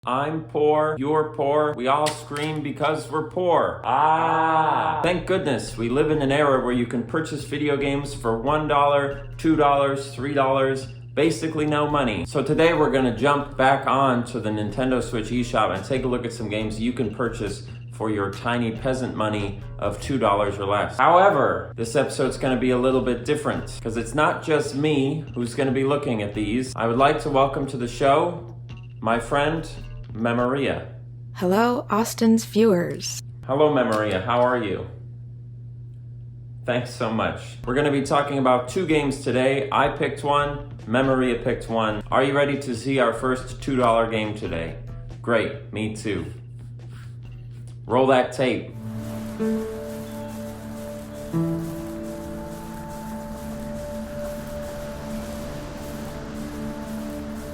I'm poor, you're poor, we all scream because we're poor. Thank goodness we live in an era where you can purchase video games for $1, $2, $3, basically no money. So today we're gonna jump back on to the Nintendo Switch eShop and take a look at some games you can purchase for your tiny peasant money of $2 or less. However, this episode's gonna be a little bit different because it's not just me who's gonna be looking at these. I would like to welcome to the show my friend, Memoria. Hello, Austin's viewers. Hello, Memoria. How are you? Thanks so much. We're going to be talking about two games today. I picked one, Memoria picked one. Are you ready to see our first $2 game today? Great, me too. Roll that tape.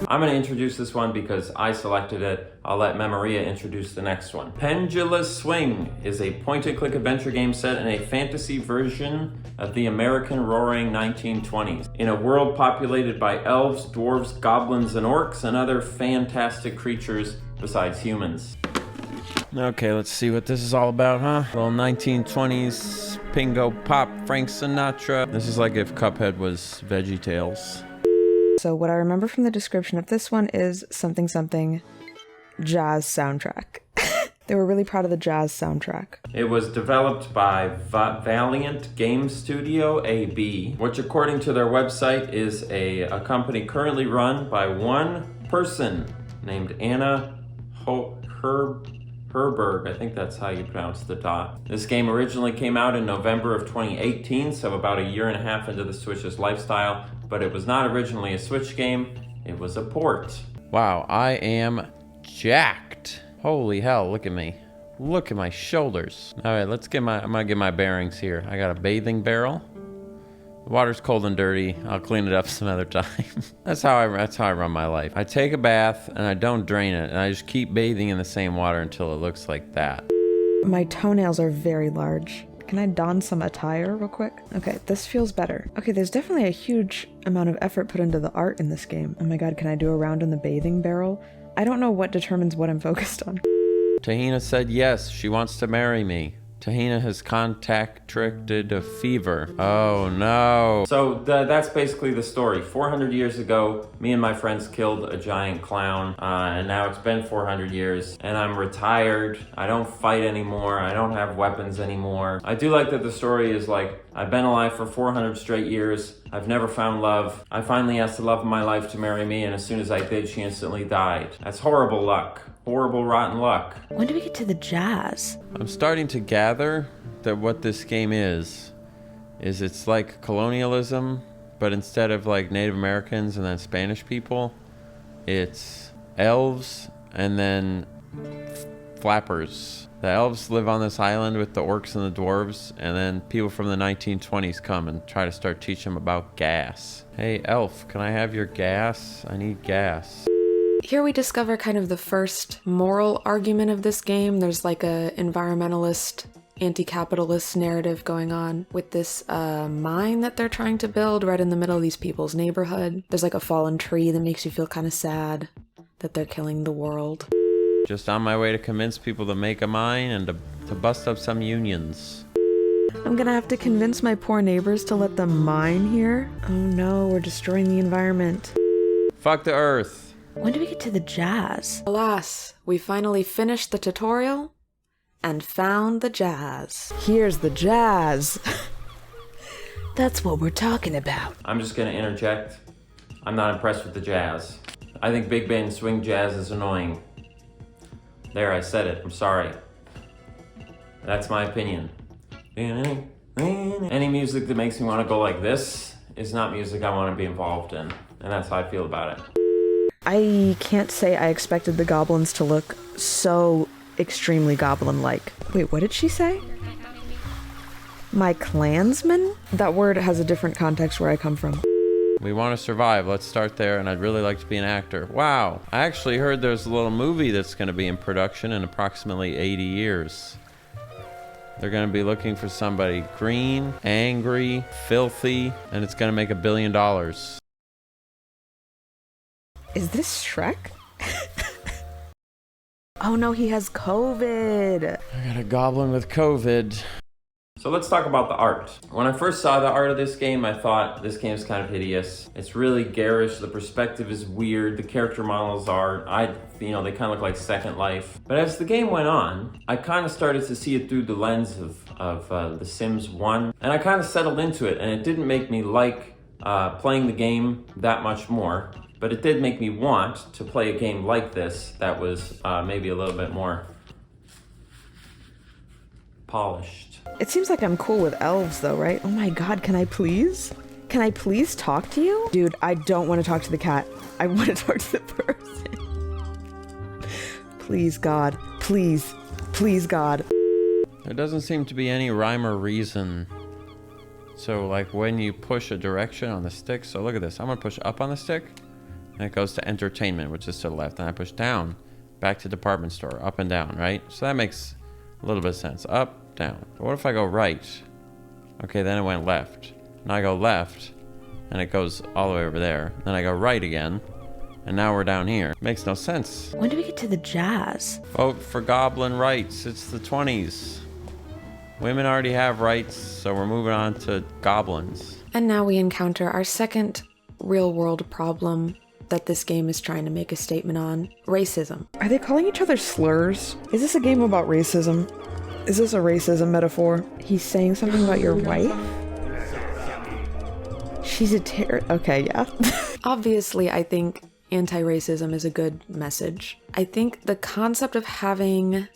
I'm going to introduce this one because I selected it. I'll let Memoria introduce the next one. Pendulus Swing is a point-and-click adventure game set in a fantasy version of the American Roaring 1920s, in a world populated by elves, dwarves, goblins, and orcs, and other fantastic creatures besides humans. Okay, let's see what this is all about, huh? Well, 1920s, Pingo Pop, Frank Sinatra. This is like if Cuphead was VeggieTales. So what I remember from the description of this one is something jazz soundtrack. They were really proud of the jazz soundtrack. It was developed by Valiant Game Studio AB, which according to their website is a company currently run by one person named Anna Herberg. I think that's how you pronounce the dot. This game originally came out in November of 2018, so about a year and a half into the Switch's lifestyle, but it was not originally a Switch game, it was a port. Wow, I am jacked. Holy hell, look at me. Look at my shoulders. All right, I'm gonna get my bearings here. I got a bathing barrel. The water's cold and dirty. I'll clean it up some other time. That's how I run my life. I take a bath and I don't drain it, and I just keep bathing in the same water until it looks like that. My toenails are very large. Can I don some attire real quick? Okay, this feels better. Okay, there's definitely a huge amount of effort put into the art in this game. Oh my god, can I do a round in the bathing barrel? I don't know what determines what I'm focused on. Tahina said yes, she wants to marry me. Tahina has contracted a fever. Oh no. So that's basically the story. 400 years ago, me and my friends killed a giant clown, and now it's been 400 years, and I'm retired. I don't fight anymore. I don't have weapons anymore. I do like that the story is like, I've been alive for 400 straight years. I've never found love. I finally asked the love of my life to marry me, and as soon as I did, she instantly died. That's horrible luck. Horrible, rotten luck. When do we get to the jazz? I'm starting to gather that what this game is it's like colonialism, but instead of like Native Americans and then Spanish people, it's elves and then flappers. The elves live on this island with the orcs and the dwarves, and then people from the 1920s come and try to start teaching them about gas. Hey elf, can I have your gas? I need gas. Here we discover kind of the first moral argument of this game. There's like a environmentalist, anti-capitalist narrative going on with this mine that they're trying to build right in the middle of these people's neighborhood. There's like a fallen tree that makes you feel kind of sad that they're killing the world. Just on my way to convince people to make a mine and to bust up some unions. I'm gonna have to convince my poor neighbors to let them mine here. Oh no, we're destroying the environment. Fuck the earth. When do we get to the jazz? Alas, we finally finished the tutorial and found the jazz. Here's the jazz. That's what we're talking about. I'm just gonna interject. I'm not impressed with the jazz. I think big band swing jazz is annoying. There, I said it. I'm sorry. That's my opinion. Any music that makes me want to go like this is not music I want to be involved in. And that's how I feel about it. I can't say I expected the goblins to look so extremely goblin-like. Wait, what did she say? My clansman? That word has a different context where I come from. We want to survive. Let's start there, and I'd really like to be an actor. Wow. I actually heard there's a little movie that's going to be in production in approximately 80 years. They're going to be looking for somebody green, angry, filthy, and it's going to make $1 billion. Is this Shrek? Oh no, he has COVID. I got a goblin with COVID. So let's talk about the art. When I first saw the art of this game, I thought this game is kind of hideous. It's really garish, the perspective is weird, the character models are, they kind of look like Second Life. But as the game went on, I kind of started to see it through the lens of The Sims 1, and I kind of settled into it, and it didn't make me like playing the game that much more, but it did make me want to play a game like this that was maybe a little bit more polished. It seems like I'm cool with elves though, right? Oh my god, can I please? Can I please talk to you? Dude, I don't want to talk to the cat. I want to talk to the person. Please, God. Please. Please, God. There doesn't seem to be any rhyme or reason. So like when you push a direction on the stick, so look at this. I'm gonna push up on the stick, and it goes to entertainment, which is to the left. And I push down, back to department store, up and down, right? So that makes a little bit of sense. Up, down. But what if I go right? Okay, then it went left. Now I go left, and it goes all the way over there. Then I go right again, and now we're down here. Makes no sense. When do we get to the jazz? Vote for goblin rights. It's the 20s. Women already have rights, so we're moving on to goblins. And now we encounter our second real-world problem that this game is trying to make a statement on: racism. Are they calling each other slurs? Is this a game about racism? Is this a racism metaphor? He's saying something about your wife? She's a okay, yeah. Obviously, I think anti-racism is a good message. I think the concept of having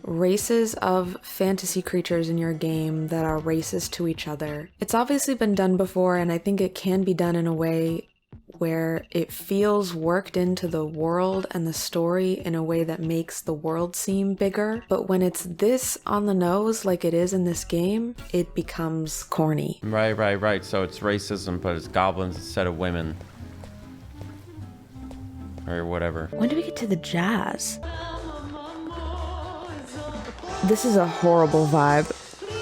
races of fantasy creatures in your game that are racist to each other, it's obviously been done before, and I think it can be done in a way where it feels worked into the world and the story in a way that makes the world seem bigger. But when it's this on the nose like it is in this game, it becomes corny. Right. So it's racism, but it's goblins instead of women. Or whatever. When do we get to the jazz? This is a horrible vibe.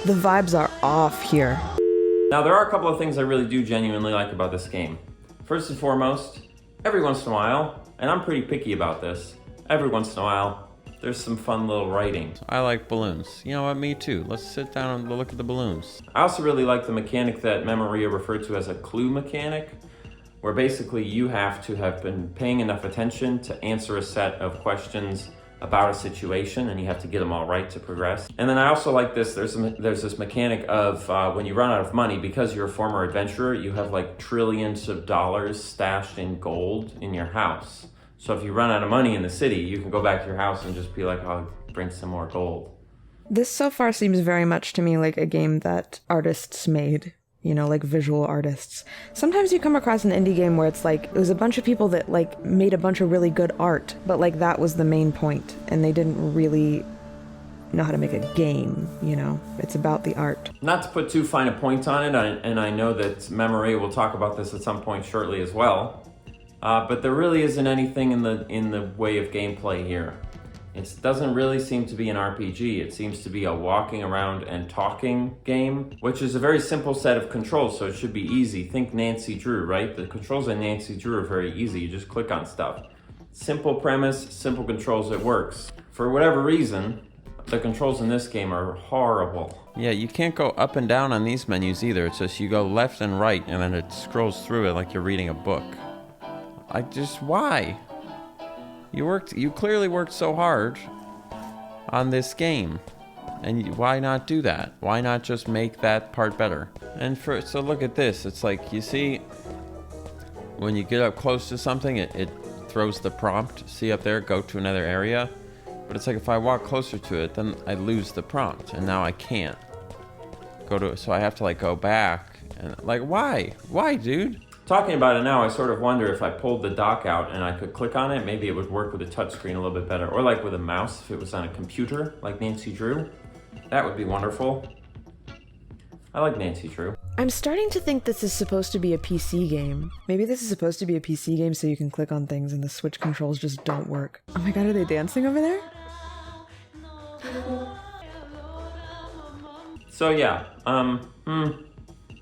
The vibes are off here. Now there are a couple of things I really do genuinely like about this game. First and foremost, every once in a while, and I'm pretty picky about this, every once in a while, there's some fun little writing. I like balloons. You know what, me too. Let's sit down and look at the balloons. I also really like the mechanic that Memoria referred to as a clue mechanic, where basically you have to have been paying enough attention to answer a set of questions about a situation, and you have to get them all right to progress. And then I also like this, there's this mechanic of when you run out of money, because you're a former adventurer, you have like trillions of dollars stashed in gold in your house. So if you run out of money in the city, you can go back to your house and just be like, I'll bring some more gold. This so far seems very much to me like a game that artists made. You know, like visual artists. Sometimes you come across an indie game where it's like, it was a bunch of people that like made a bunch of really good art, but like that was the main point, and they didn't really know how to make a game, you know? It's about the art. Not to put too fine a point on it, and I know that Memoria will talk about this at some point shortly as well, but there really isn't anything in the way of gameplay here. It doesn't really seem to be an RPG. It seems to be a walking around and talking game, which is a very simple set of controls, so it should be easy. Think Nancy Drew, right? The controls in Nancy Drew are very easy. You just click on stuff. Simple premise, simple controls, it works. For whatever reason, the controls in this game are horrible. Yeah, you can't go up and down on these menus either. It's just you go left and right, and then it scrolls through it like you're reading a book. Why? You clearly worked so hard on this game, and why not do that? Why not just make that part better? And so look at this. It's like, you see, when you get up close to something, it throws the prompt. See up there, go to another area. But it's like if I walk closer to it, then I lose the prompt, and now I can't go to it. So I have to like go back, and like, why? Why, dude? Talking about it now, I sort of wonder if I pulled the dock out and I could click on it, maybe it would work with a touchscreen a little bit better. Or like with a mouse, if it was on a computer, like Nancy Drew. That would be wonderful. I like Nancy Drew. I'm starting to think this is supposed to be a PC game. Maybe this is supposed to be a PC game so you can click on things and the Switch controls just don't work. Oh my god, are they dancing over there? So yeah,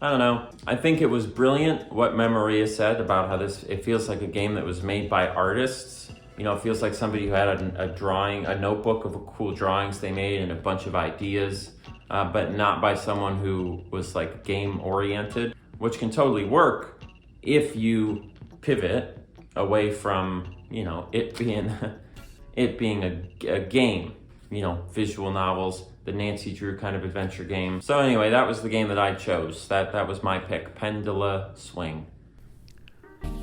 I don't know. I think it was brilliant what Memoria said about how it feels like a game that was made by artists You know, it feels like somebody who had a notebook of cool drawings they made and a bunch of ideas, but not by someone who was like game oriented, which can totally work if you pivot away from, you know, it being a game, you know, visual novels, the Nancy Drew kind of adventure game. So anyway, that was the game that I chose. That was my pick, Pendulus Swing.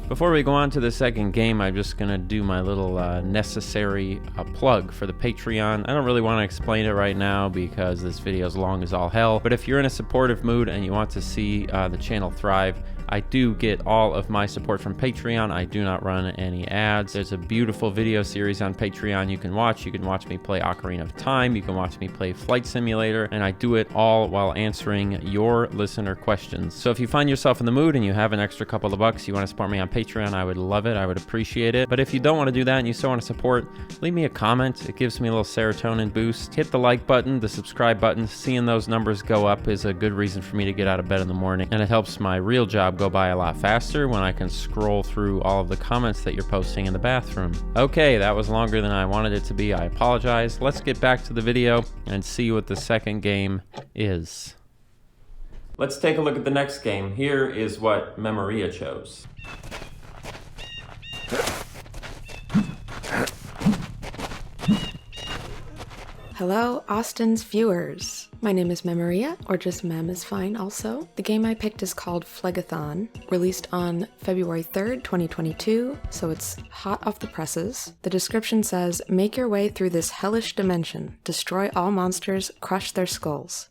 Before we go on to the second game, I'm just going to do my little necessary plug for the Patreon. I don't really want to explain it right now because this video is long as all hell, but if you're in a supportive mood and you want to see the channel thrive, I do get all of my support from Patreon. I do not run any ads. There's a beautiful video series on Patreon you can watch. You can watch me play Ocarina of Time. You can watch me play Flight Simulator, and I do it all while answering your listener questions. So if you find yourself in the mood and you have an extra couple of bucks, you want to support me on Patreon, I would love it. I would appreciate it. But if you don't want to do that and you still want to support, leave me a comment. It gives me a little serotonin boost. Hit the like button, the subscribe button. Seeing those numbers go up is a good reason for me to get out of bed in the morning, and it helps my real job go by a lot faster when I can scroll through all of the comments that you're posting in the bathroom. Okay, that was longer than I wanted it to be. I apologize. Let's get back to the video and see what the second game is. Let's take a look at the next game. Here is what Memoria chose. Hello, Austin's viewers. My name is Memoria, or just Mem is fine also. The game I picked is called Flagathon, released on February 3rd, 2022, so it's hot off the presses. The description says, make your way through this hellish dimension, destroy all monsters, crush their skulls.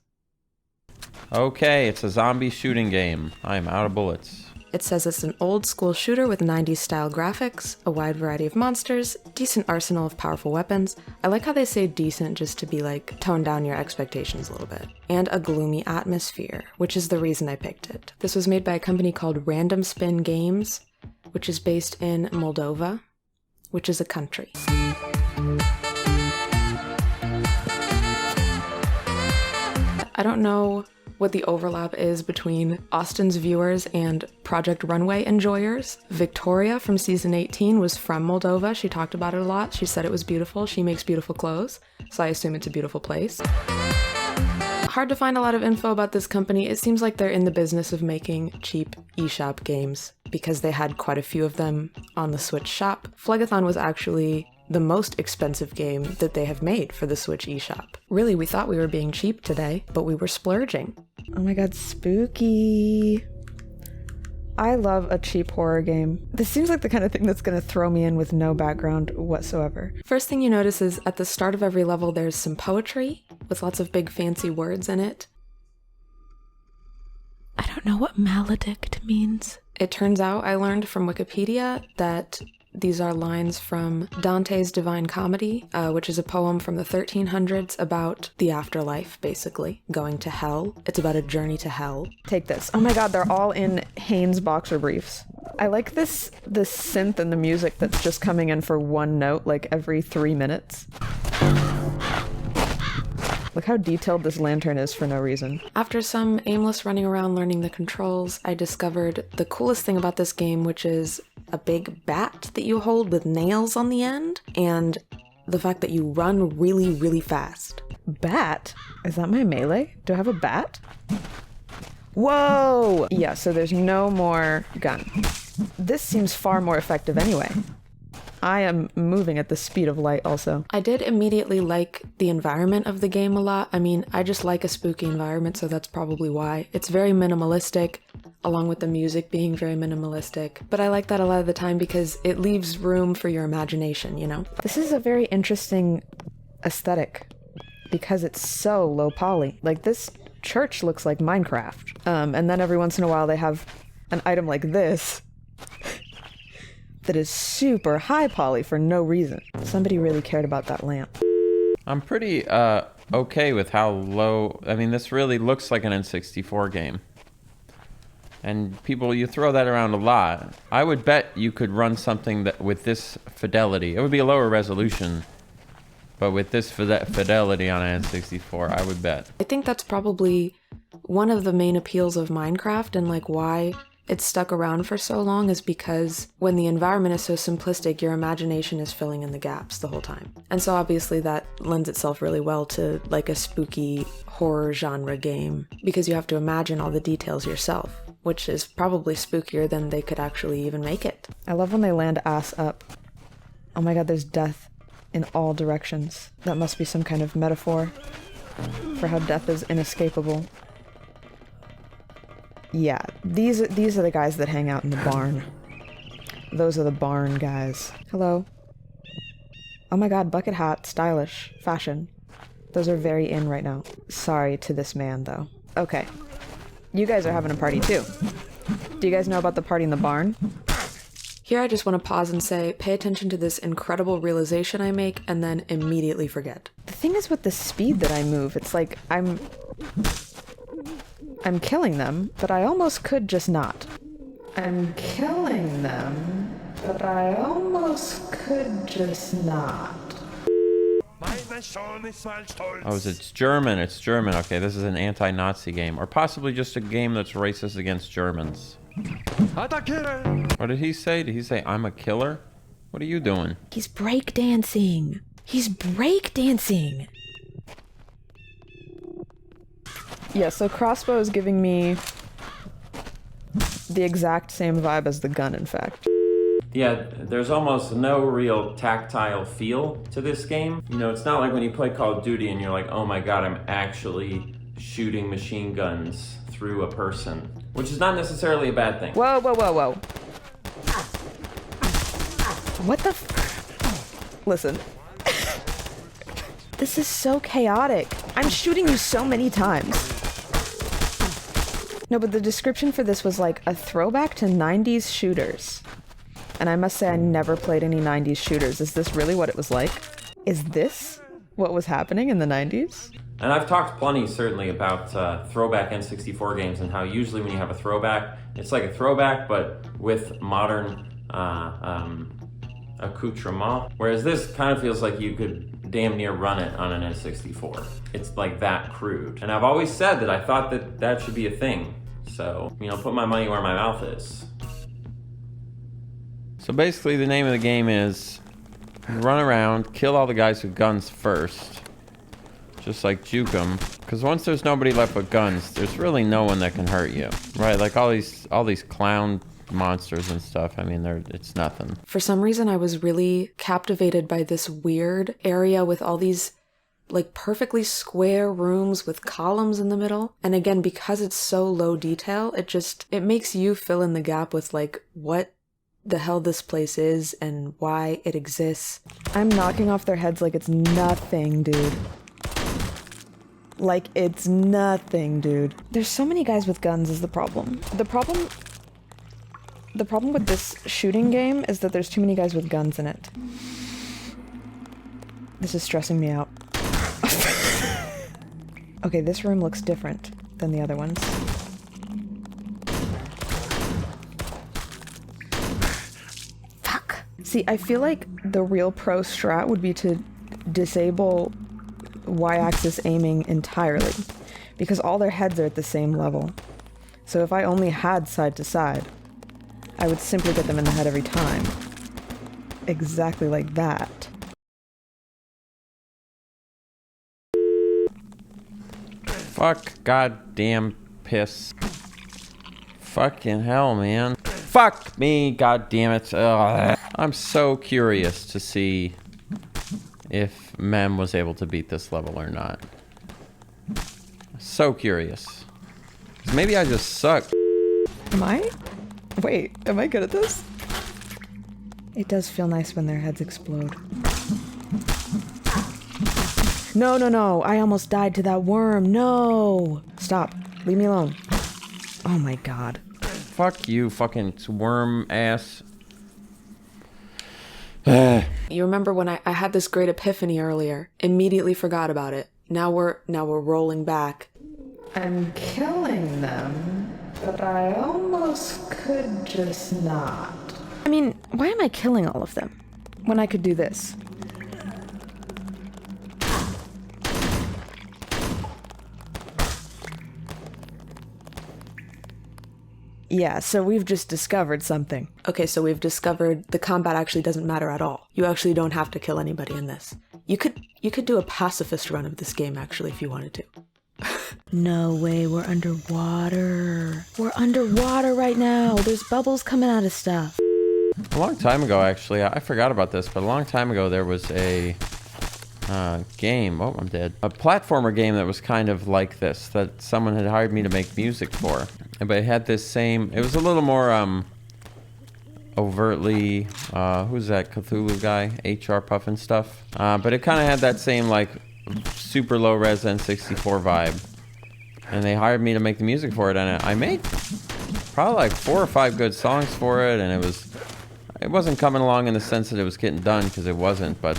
Okay, it's a zombie shooting game. I am out of bullets. It says it's an old school shooter with 90s style graphics, a wide variety of monsters, decent arsenal of powerful weapons. I like how they say decent just to be like, tone down your expectations a little bit. And a gloomy atmosphere, which is the reason I picked it. This was made by a company called Random Spin Games, which is based in Moldova, which is a country. I don't know what the overlap is between Austin's viewers and Project Runway enjoyers. Victoria from season 18 was from Moldova. She talked about it a lot. She said it was beautiful. She makes beautiful clothes, so I assume it's a beautiful place. Hard to find a lot of info about this company. It seems like they're in the business of making cheap eShop games because they had quite a few of them on the Switch shop. Flagathon was actually the most expensive game that they have made for the Switch eShop. Really, we thought we were being cheap today, but we were splurging. Oh my god, spooky. I love a cheap horror game. This seems like the kind of thing that's gonna throw me in with no background whatsoever. First thing you notice is at the start of every level there's some poetry with lots of big fancy words in it. I don't know what maledict means. It turns out I learned from Wikipedia that these are lines from Dante's Divine Comedy, which is a poem from the 1300s about the afterlife, basically, going to hell. It's about a journey to hell. Take this. Oh my god, they're all in Hanes boxer briefs. I like the synth and the music that's just coming in for one note, like every 3 minutes. Look how detailed this lantern is for no reason. After some aimless running around learning the controls, I discovered the coolest thing about this game, which is a big bat that you hold with nails on the end, and the fact that you run really, really fast. Bat? Is that my melee? Do I have a bat? Whoa! Yeah, so there's no more gun. This seems far more effective anyway. I am moving at the speed of light also. I did immediately like the environment of the game a lot. I mean, I just like a spooky environment, so that's probably why. It's very minimalistic, along with the music being very minimalistic. But I like that a lot of the time because it leaves room for your imagination, you know? This is a very interesting aesthetic because it's so low poly. Like, this church looks like Minecraft. And then every once in a while they have an item like this that is super high poly for no reason. Somebody really cared about that lamp. I'm pretty okay with how low. I mean, this really looks like an N64 game. And people, you throw that around a lot. I would bet you could run something that with this fidelity. It would be a lower resolution, but with this fidelity on an N64, I would bet. I think that's probably one of the main appeals of Minecraft and like why it's stuck around for so long is because when the environment is so simplistic, your imagination is filling in the gaps the whole time. And so obviously that lends itself really well to like a spooky horror genre game, because you have to imagine all the details yourself, which is probably spookier than they could actually even make it. I love when they land ass up. Oh my god, there's death in all directions. That must be some kind of metaphor for how death is inescapable. Yeah, these are the guys that hang out in the barn. Those are the barn guys. Hello. Oh my god, bucket hat, stylish, fashion. Those are very in right now. Sorry to this man, though. Okay. You guys are having a party, too. Do you guys know about the party in the barn? Here I just want to pause and say, pay attention to this incredible realization I make, and then immediately forget. The thing is with the speed that I move, it's like I'm killing them, but I almost could just not. I'm killing them, but I almost could just not. Oh, it's German. It's German. Okay, this is an anti-Nazi game. Or possibly just a game that's racist against Germans. What did he say? Did he say, I'm a killer? What are you doing? He's breakdancing. He's breakdancing. Yeah, so crossbow is giving me the exact same vibe as the gun, in fact. Yeah, there's almost no real tactile feel to this game. You know, it's not like when you play Call of Duty and you're like, oh my god, I'm actually shooting machine guns through a person. Which is not necessarily a bad thing. Whoa, whoa, whoa, whoa. What the Listen. This is so chaotic. I'm shooting you so many times. No, but the description for this was like a throwback to 90s shooters. And I must say I never played any 90s shooters. Is this really what it was like? Is this what was happening in the 90s? And I've talked plenty, certainly, about throwback N64 games and how usually when you have a throwback, it's like a throwback, but with modern accoutrement. Whereas this kind of feels like you could damn near run it on an N64. It's like that crude. And I've always said that I thought that that should be a thing. So, you know, put my money where my mouth is. So basically the name of the game is run around, kill all the guys with guns first. Just like juke them. Because once there's nobody left with guns, there's really no one that can hurt you. Right, like all these clown monsters and stuff, I mean, it's nothing. For some reason I was really captivated by this weird area with all these like perfectly square rooms with columns in the middle. And again, because it's so low detail, it makes you fill in the gap with like what the hell this place is and why it exists. I'm knocking off their heads like it's nothing, dude. Like it's nothing, dude. There's so many guys with guns is the problem. The problem with this shooting game is that there's too many guys with guns in it. This is stressing me out. Okay, this room looks different than the other ones. Fuck. See, I feel like the real pro strat would be to disable Y-axis aiming entirely, because all their heads are at the same level. So if I only had side to side, I would simply get them in the head every time. Exactly like that. Fuck, goddamn piss. Fucking hell, man. Fuck me, goddammit. Ugh. I'm so curious to see if Mem was able to beat this level or not. So curious. Maybe I just suck. Am I? Wait, am I good at this? It does feel nice when their heads explode. No, no, no. I almost died to that worm. No. Stop. Leave me alone. Oh my god. Fuck you, fucking worm ass. You remember when I had this great epiphany earlier? Immediately forgot about it. Now we're rolling back. I'm killing them, but I almost could just not. I mean, why am I killing all of them when I could do this? Yeah, so we've just discovered something. Okay, so we've discovered the combat actually doesn't matter at all. You actually don't have to kill anybody in this. You could do a pacifist run of this game, actually, if you wanted to. No way, we're underwater. We're underwater right now. There's bubbles coming out of stuff. A long time ago, actually, I forgot about this, but a long time ago there was a game, oh, I'm dead. A platformer game that was kind of like this, that someone had hired me to make music for. But it had this same, it was a little more overtly, who's that Cthulhu guy? HR Puff and stuff. But it kind of had that same like super low res N64 vibe. And they hired me to make the music for it, and I made probably like 4 or 5 good songs for it, and it wasn't coming along in the sense that it was getting done, because it wasn't, but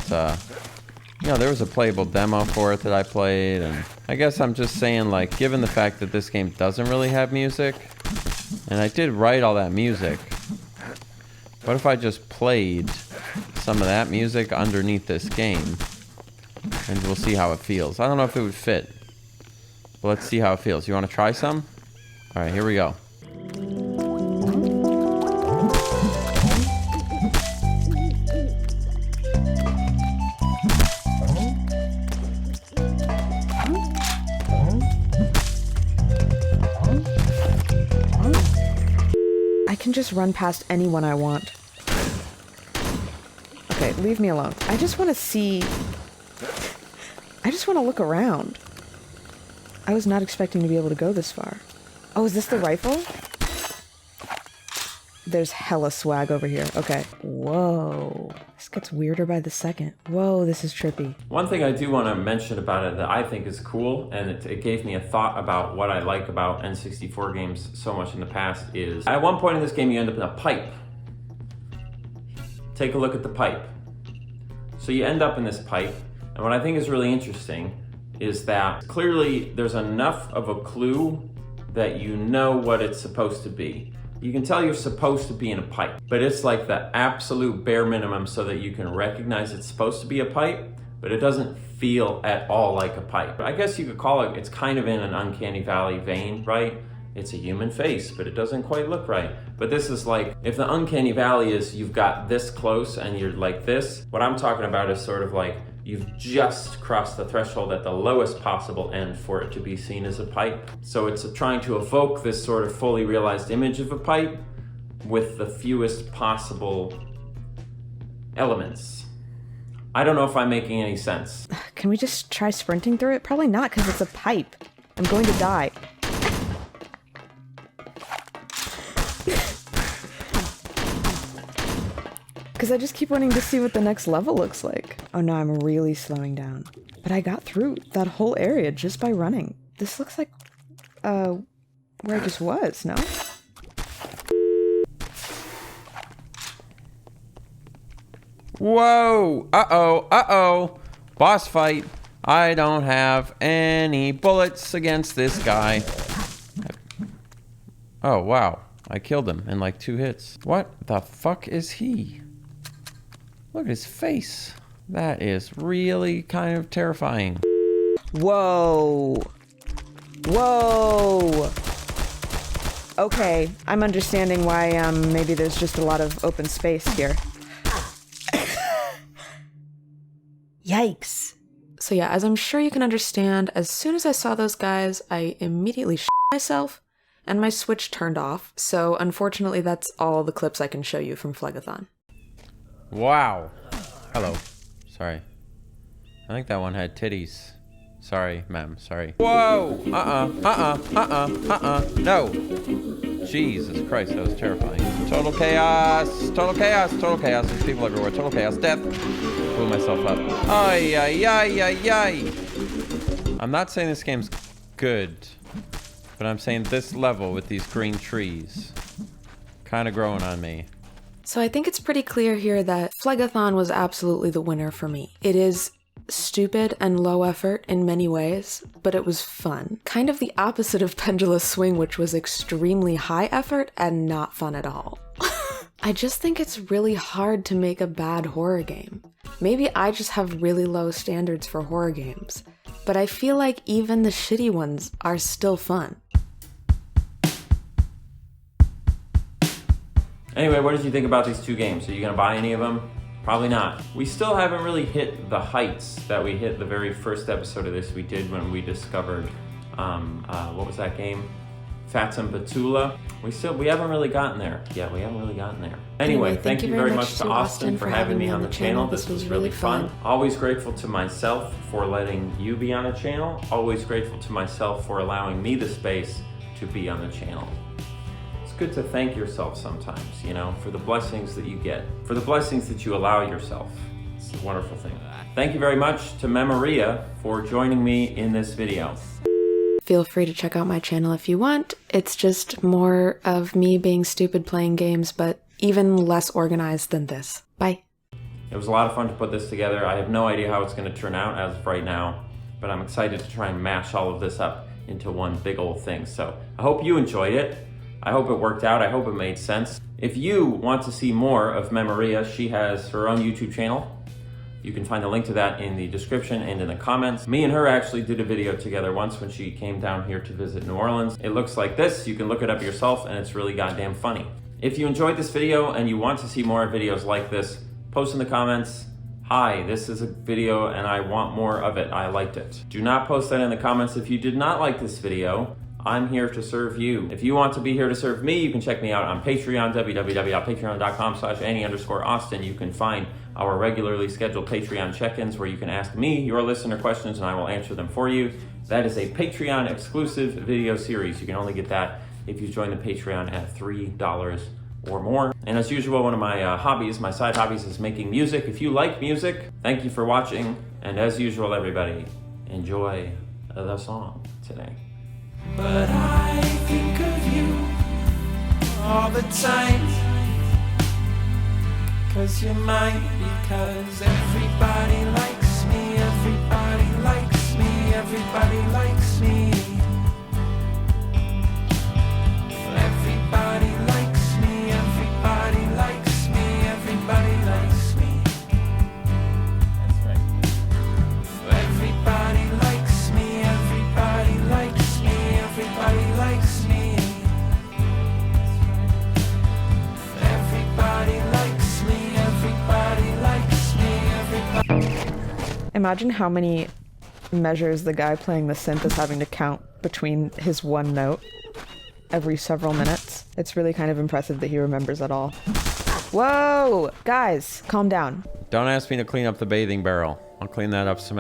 you know, there was a playable demo for it that I played, and I guess I'm just saying, like, given the fact that this game doesn't really have music, and I did write all that music, what if I just played some of that music underneath this game, and we'll see how it feels. I don't know if it would fit, but let's see how it feels. You want to try some? Alright, here we go. I can just run past anyone I want. Okay, leave me alone. I just want to see... I just want to look around. I was not expecting to be able to go this far. Oh, is this the rifle? There's hella swag over here. Okay. Whoa. This gets weirder by the second. Whoa, this is trippy. One thing I do want to mention about it that I think is cool, and it gave me a thought about what I like about N64 games so much in the past, is at one point in this game you end up in a pipe. Take a look at the pipe. So you end up in this pipe, and what I think is really interesting is that clearly there's enough of a clue that you know what it's supposed to be. You can tell you're supposed to be in a pipe, but it's like the absolute bare minimum so that you can recognize it's supposed to be a pipe, but it doesn't feel at all like a pipe. I guess you could call it, it's kind of in an Uncanny Valley vein, right? It's a human face, but it doesn't quite look right. But this is like, if the Uncanny Valley is you've got this close and you're like this, what I'm talking about is sort of like, you've just crossed the threshold at the lowest possible end for it to be seen as a pipe. So it's trying to evoke this sort of fully realized image of a pipe with the fewest possible elements. I don't know if I'm making any sense. Can we just try sprinting through it? Probably not, because it's a pipe. I'm going to die. Because I just keep wanting to see what the next level looks like. Oh no, I'm really slowing down. But I got through that whole area just by running. This looks like, where I just was, no? Whoa! Uh-oh! Boss fight. I don't have any bullets against this guy. Oh, wow. I killed him in like 2 hits. What the fuck is he? Look at his face. That is really kind of terrifying. Whoa. Whoa. Okay, I'm understanding why maybe there's just a lot of open space here. Yikes. So yeah, as I'm sure you can understand, as soon as I saw those guys, I immediately shit myself, and my Switch turned off. So unfortunately, that's all the clips I can show you from Flagathon. Wow. Hello. Sorry. I think that one had titties. Sorry, ma'am. Sorry. Whoa! No! Jesus Christ, that was terrifying. Total chaos! Total chaos! Total chaos. There's people everywhere. Total chaos. Death! Blew myself up. Ay, ay, ay, ay, ay! I'm not saying this game's good, but I'm saying this level with these green trees kind of growing on me. So I think it's pretty clear here that Flagathon was absolutely the winner for me. It is stupid and low effort in many ways, but it was fun. Kind of the opposite of Pendulus Swing, which was extremely high effort and not fun at all. I just think it's really hard to make a bad horror game. Maybe I just have really low standards for horror games, but I feel like even the shitty ones are still fun. Anyway, what did you think about these two games? Are you gonna buy any of them? Probably not. We still haven't really hit the heights that we hit the very first episode of this we did when we discovered, what was that game? Fats and Batula. We haven't really gotten there. Yeah, we haven't really gotten there. Anyway, thank you very much to Austin for having me on the channel. This was really fun. Always grateful to myself for letting you be on the channel. Always grateful to myself for allowing me the space to be on the channel. It's good to thank yourself sometimes, you know, for the blessings that you get, for the blessings that you allow yourself. It's a wonderful thing. Thank you very much to Memoria for joining me in this video. Feel free to check out my channel if you want. It's just more of me being stupid playing games, but even less organized than this. Bye. It was a lot of fun to put this together. I have no idea how it's going to turn out as of right now, but I'm excited to try and mash all of this up into one big old thing. So I hope you enjoyed it. I hope it worked out. I hope it made sense. If you want to see more of Memoria, she has her own YouTube channel. You can find the link to that in the description and in the comments. Me and her actually did a video together once when she came down here to visit New Orleans. It looks like this. You can look it up yourself and it's really goddamn funny. If you enjoyed this video and you want to see more videos like this, post in the comments, "Hi, this is a video and I want more of it. I liked it." Do not post that in the comments if you did not like this video. I'm here to serve you. If you want to be here to serve me, you can check me out on Patreon, www.patreon.com/AnnieAustin. You can find our regularly scheduled Patreon check-ins where you can ask me your listener questions and I will answer them for you. That is a Patreon exclusive video series. You can only get that if you join the Patreon at $3 or more. And as usual, one of my hobbies, my side hobbies, is making music. If you like music, thank you for watching. And as usual, everybody, enjoy the song today. But I think of you all the time, 'cause you're mine, because everybody likes me, everybody likes me, everybody likes me. Everybody likes me, everybody likes me, everybody likes me. That's right. Everybody likes me, everybody likes me, everybody likes me. Everybody likes me, everybody likes me, everybody. Imagine how many measures the guy playing the synth is having to count between his one note every several minutes. It's really kind of impressive that he remembers it all. Whoa! Guys, calm down. Don't ask me to clean up the bathing barrel. I'll clean that up some